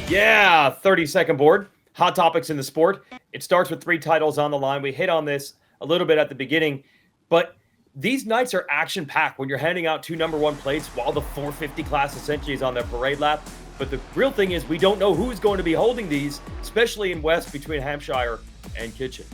Yeah, 30-second board. Hot topics in the sport. It starts with 3 titles on the line. We hit on this a little bit at the beginning, but these nights are action-packed when you're handing out 2 number 1 plates while the 450 class essentially is on their parade lap. But the real thing is we don't know who's going to be holding these, especially in West between Hampshire and Kitchen.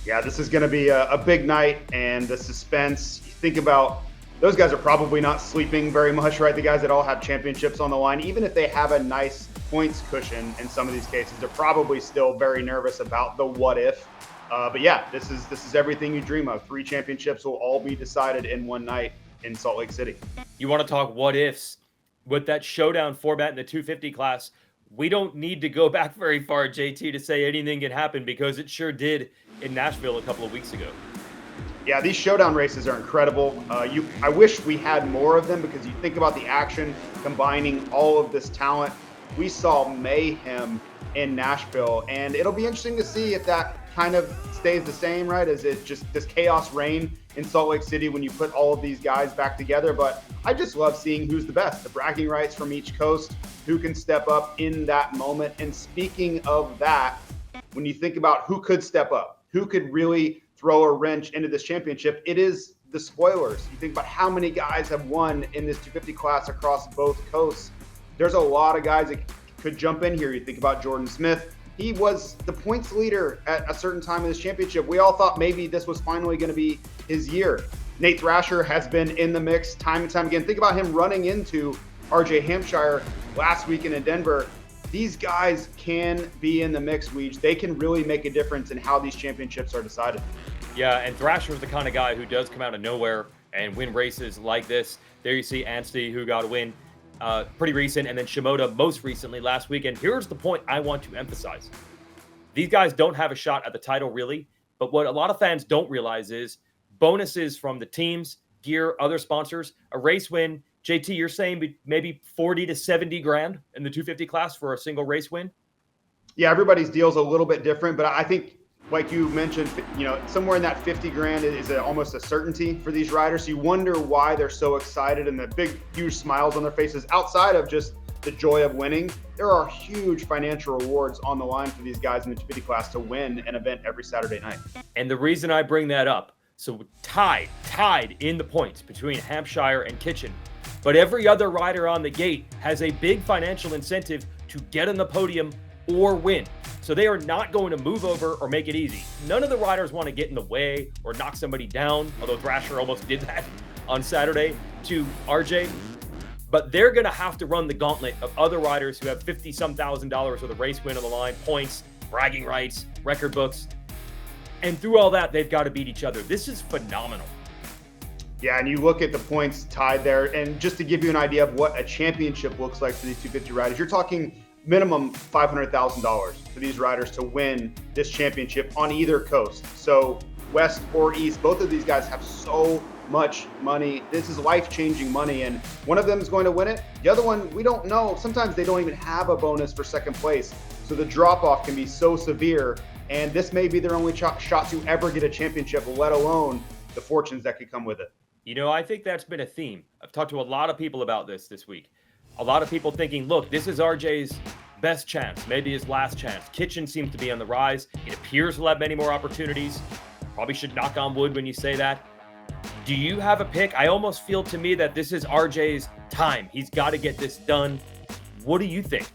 Yeah, this is going to be a big night, and the suspense. You think about those guys are probably not sleeping very much, right? The guys that all have championships on the line, even if they have a nice points cushion in some of these cases, they're probably still very nervous about the what if. But yeah, this is everything you dream of. 3 championships will all be decided in one night in Salt Lake City. You want to talk what ifs? With that showdown format in the 250 class, we don't need to go back very far, JT, to say anything can happen because it sure did in Nashville a couple of weeks ago. Yeah, these showdown races are incredible. I wish we had more of them because you think about the action, combining all of this talent. We saw mayhem in Nashville, and it'll be interesting to see if that kind of stays the same, right? As it just does chaos reign in Salt Lake City when you put all of these guys back together. But I just love seeing who's the best, the bragging rights from each coast, who can step up in that moment. And speaking of that, when you think about who could step up, who could really throw a wrench into this championship, it is the spoilers. You think about how many guys have won in this 250 class across both coasts. There's a lot of guys that could jump in here. You think about Jordan Smith. He was the points leader at a certain time in this championship. We all thought maybe this was finally going to be his year. Nate Thrasher has been in the mix time and time again. Think about him running into RJ Hampshire last weekend in Denver. These guys can be in the mix, Weege. They can really make a difference in how these championships are decided. Yeah, and Thrasher is the kind of guy who does come out of nowhere and win races like this. There you see Anstey, who got a win pretty recent, and then Shimoda most recently last weekend. Here's the point I want to emphasize. These guys don't have a shot at the title, really, but what a lot of fans don't realize is bonuses from the teams, gear, other sponsors, a race win. JT, you're saying maybe 40 to 70 grand in the 250 class for a single race win? Yeah, everybody's deal's a little bit different, but I think, like you mentioned, somewhere in that 50 grand is almost a certainty for these riders. You wonder why they're so excited and the big, huge smiles on their faces. Outside of just the joy of winning, there are huge financial rewards on the line for these guys in the 250 class to win an event every Saturday night. And the reason I bring that up, so tied in the points between Hampshire and Kitchen, but every other rider on the gate has a big financial incentive to get on the podium or win. So they are not going to move over or make it easy. None of the riders want to get in the way or knock somebody down, although Thrasher almost did that on Saturday to RJ. But they're going to have to run the gauntlet of other riders who have $50-some thousand with a race win on the line, points, bragging rights, record books. And through all that, they've got to beat each other. This is phenomenal. Yeah, and you look at the points tied there, and just to give you an idea of what a championship looks like for these 250 riders, you're talking minimum $500,000 for these riders to win this championship on either coast. So West or East, both of these guys have so much money. This is life-changing money, and one of them is going to win it. The other one, we don't know. Sometimes they don't even have a bonus for second place. So the drop-off can be so severe, and this may be their only shot to ever get a championship, let alone the fortunes that could come with it. I think that's been a theme. I've talked to a lot of people about this week. A lot of people thinking, look, this is RJ's best chance, maybe his last chance. Kitchen seems to be on the rise. It appears he'll have many more opportunities. Probably should knock on wood when you say that. Do you have a pick? I almost feel to me that this is RJ's time. He's got to get this done. What do you think?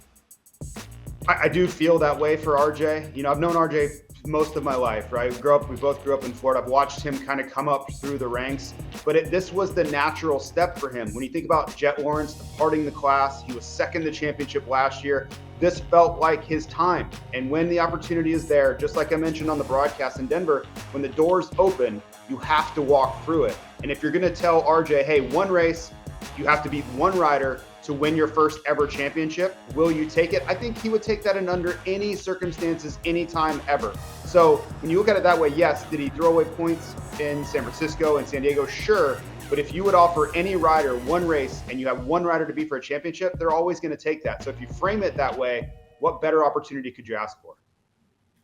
I do feel that way for RJ. I've known RJ most of my life, right? We both grew up in Florida. I've watched him kind of come up through the ranks, but this was the natural step for him. When you think about Jet Lawrence departing the class, he was second in the championship last year. This felt like his time. And when the opportunity is there, just like I mentioned on the broadcast in Denver, when the doors open, you have to walk through it. And if you're going to tell RJ, hey, one race, you have to beat one rider to win your first ever championship, will you take it? I think he would take that in under any circumstances, anytime ever. So when you look at it that way, yes, did he throw away points in San Francisco and San Diego? Sure. But if you would offer any rider one race and you have one rider to beat for a championship, they're always going to take that. So if you frame it that way, what better opportunity could you ask for?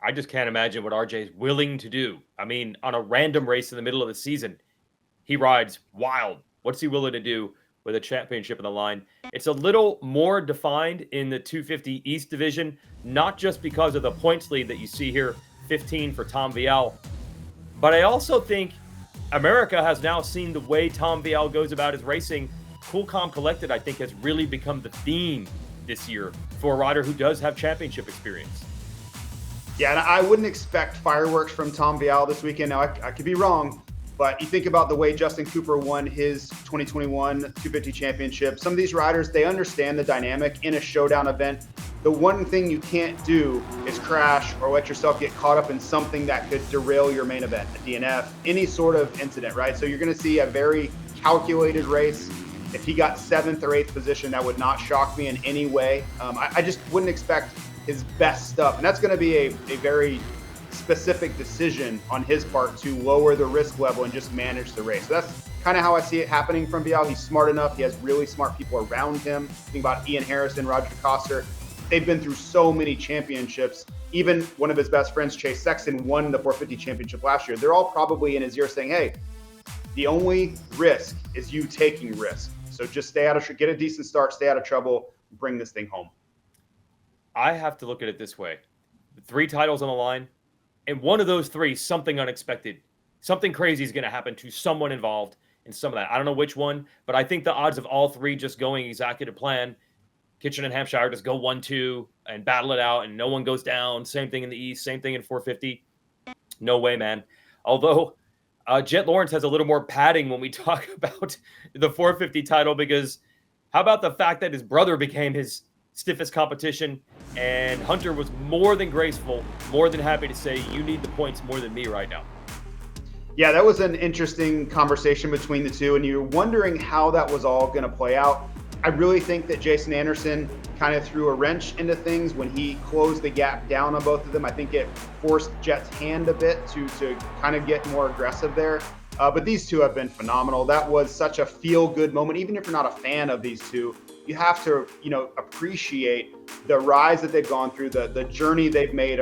I just can't imagine what RJ is willing to do. I mean, on a random race in the middle of the season, he rides wild. What's he willing to do with a championship on the line. It's a little more defined in the 250 East division, not just because of the points lead that you see here, 15 for Tom Vialle, but I also think America has now seen the way Tom Vialle goes about his racing. Cool, calm, collected, I think, has really become the theme this year for a rider who does have championship experience. Yeah, and I wouldn't expect fireworks from Tom Vialle this weekend. Now, I could be wrong, but you think about the way Justin Cooper won his 2021 250 championship. Some of these riders, they understand the dynamic in a showdown event. The one thing you can't do is crash or let yourself get caught up in something that could derail your main event, a DNF, any sort of incident, right? So you're going to see a very calculated race. If he got 7th or 8th position, that would not shock me in any way. I just wouldn't expect his best stuff. And that's going to be a very specific decision on his part to lower the risk level and just manage the race. So that's kind of how I see it happening from Vialle. He's smart enough. He has really smart people around him. Think about Ian Harrison, Roger Coster. They've been through so many championships. Even one of his best friends, Chase Sexton, won the 450 championship last year. They're all probably in his ear saying, hey, the only risk is you taking risk. So just stay out of, get a decent start, stay out of trouble, bring this thing home. I have to look at it this way. 3 titles on the line, and one of those 3, something unexpected, something crazy is going to happen to someone involved in some of that. I don't know which one, but I think the odds of all 3 just going exactly to plan, Kitchen and Hampshire just go 1-2 and battle it out, and no one goes down. Same thing in the East, same thing in 450. No way, man. Although Jet Lawrence has a little more padding when we talk about the 450 title, because how about the fact that his brother became his stiffest competition, and Hunter was more than graceful, more than happy to say, you need the points more than me right now. Yeah, that was an interesting conversation between the two, and you're wondering how that was all going to play out. I really think that Jason Anderson kind of threw a wrench into things when he closed the gap down on both of them. I think it forced Jet's hand a bit to kind of get more aggressive there. But these two have been phenomenal. That was such a feel-good moment. Even if you're not a fan of these two, you have to, appreciate the rise that they've gone through, the journey they've made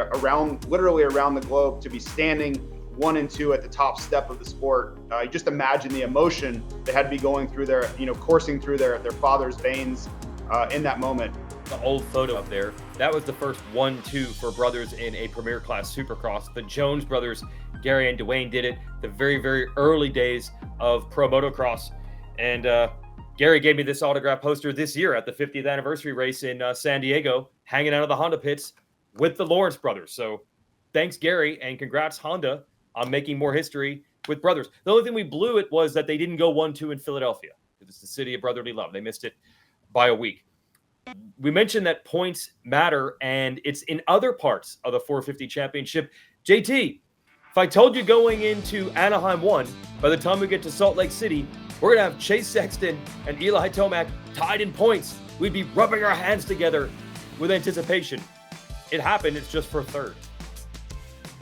literally around the globe to be standing 1 and 2 at the top step of the sport. You just imagine the emotion they had to be going through coursing through their father's veins in that moment. The old photo up there, that was the first 1-2 for brothers in a Premier Class Supercross. The Jones brothers, Gary and Dwayne, did it the very, very early days of Pro Motocross. And Gary gave me this autograph poster this year at the 50th anniversary race in San Diego, hanging out of the Honda pits with the Lawrence brothers. So thanks, Gary, and congrats, Honda, on making more history with brothers. The only thing we blew it was that they didn't go 1-2 in Philadelphia. It's the city of brotherly love. They missed it by a week. We mentioned that points matter, and it's in other parts of the 450 championship. JT, if I told you going into Anaheim 1, by the time we get to Salt Lake City, we're going to have Chase Sexton and Eli Tomac tied in points, we'd be rubbing our hands together with anticipation. It happened. It's just for third.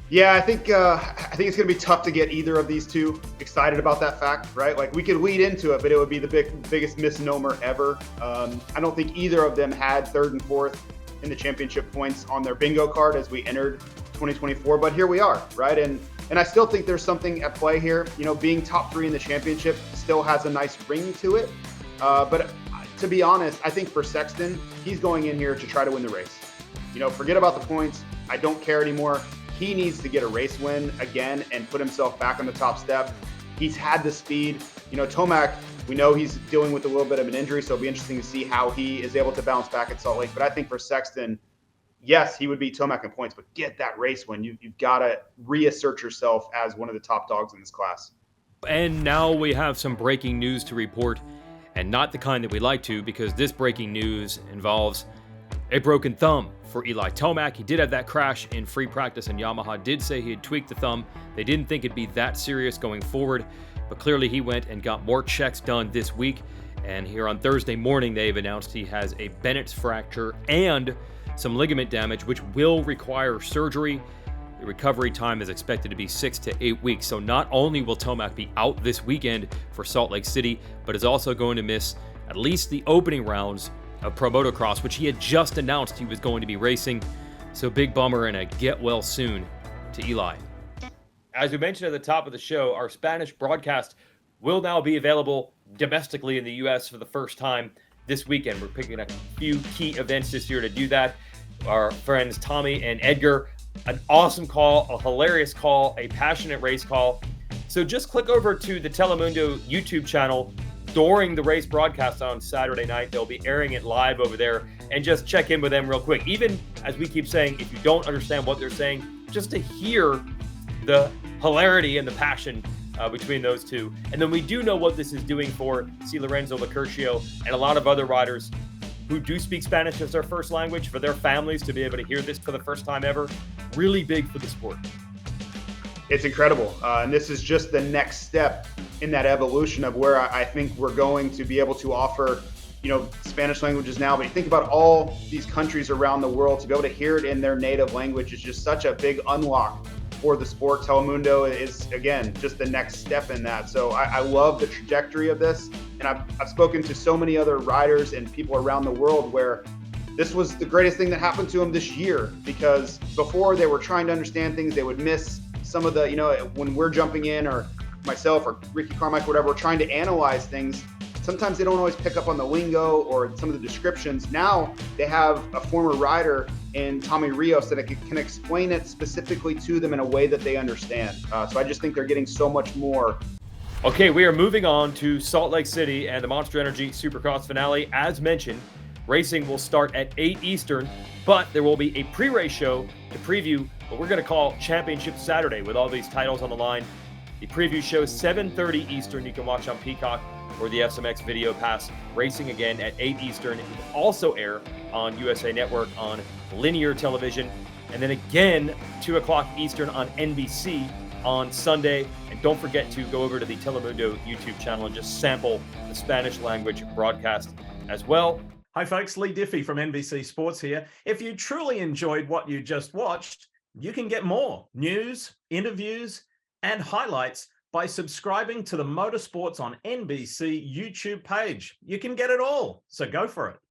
Yeah, I think it's going to be tough to get either of these two excited about that fact, right? Like, we could lead into it, but it would be the biggest misnomer ever. I don't think either of them had 3rd and 4th in the championship points on their bingo card as we entered 2024, but here we are, right? And I still think there's something at play here. Being top 3 in the championship still has a nice ring to it. But to be honest, I think for Sexton, he's going in here to try to win the race. Forget about the points. I don't care anymore. He needs to get a race win again and put himself back on the top step. He's had the speed. Tomac, we know he's dealing with a little bit of an injury, so it'll be interesting to see how he is able to bounce back at Salt Lake. But I think for Sexton, yes, he would beat Tomac in points, but get that race win. You've got to reassert yourself as one of the top dogs in this class. And now we have some breaking news to report, and not the kind that we like to, because this breaking news involves a broken thumb for Eli Tomac. He did have that crash in free practice, and Yamaha did say he had tweaked the thumb. They didn't think it'd be that serious going forward, but clearly he went and got more checks done this week. And here on Thursday morning, they've announced he has a Bennett's fracture and some ligament damage, which will require surgery. The recovery time is expected to be 6 to 8 weeks. So not only will Tomac be out this weekend for Salt Lake City, but is also going to miss at least the opening rounds of Pro Motocross, which he had just announced he was going to be racing. So big bummer and a get well soon to Eli. As we mentioned at the top of the show, our Spanish broadcast will now be available domestically in the US for the first time this weekend. We're picking a few key events this year to do that. Our friends Tommy and Edgar, an awesome call, a hilarious call, a passionate race call. So just click over to the Telemundo YouTube channel during the race broadcast on Saturday night. They'll be airing it live over there, and just check in with them real quick. Even as we keep saying, if you don't understand what they're saying, just to hear the hilarity and the passion between those two. And then we do know what this is doing for C. Lorenzo Lacurcio and a lot of other riders who do speak Spanish as their first language, for their families to be able to hear this for the first time ever. Really big for the sport. It's incredible. And this is just the next step in that evolution of where I think we're going to be able to offer, Spanish languages now. But you think about all these countries around the world, to be able to hear it in their native language is just such a big unlock for the sport. Telemundo is, again, just the next step in that. So I love the trajectory of this. And I've spoken to so many other riders and people around the world where this was the greatest thing that happened to them this year, because before they were trying to understand things, they would miss some of the, when we're jumping in, or myself or Ricky Carmichael, whatever, we're trying to analyze things. Sometimes they don't always pick up on the lingo or some of the descriptions. Now they have a former rider in Tommy Rios that can explain it specifically to them in a way that they understand. So I just think they're getting so much more. Okay, we are moving on to Salt Lake City and the Monster Energy Supercross finale. As mentioned, racing will start at 8 Eastern, but there will be a pre-race show to preview what we're going to call Championship Saturday, with all these titles on the line. The preview show is 7:30 Eastern. You can watch on Peacock or the SMX Video Pass. Racing again at 8 Eastern. It will also air on USA Network on linear television. And then again, 2 o'clock Eastern on NBC on Sunday. And don't forget to go over to the Telemundo YouTube channel and just sample the Spanish language broadcast as well. Hi folks, Lee Diffie from NBC Sports here. If you truly enjoyed what you just watched, you can get more news, interviews, and highlights by subscribing to the Motorsports on NBC YouTube page. You can get it all, so go for it.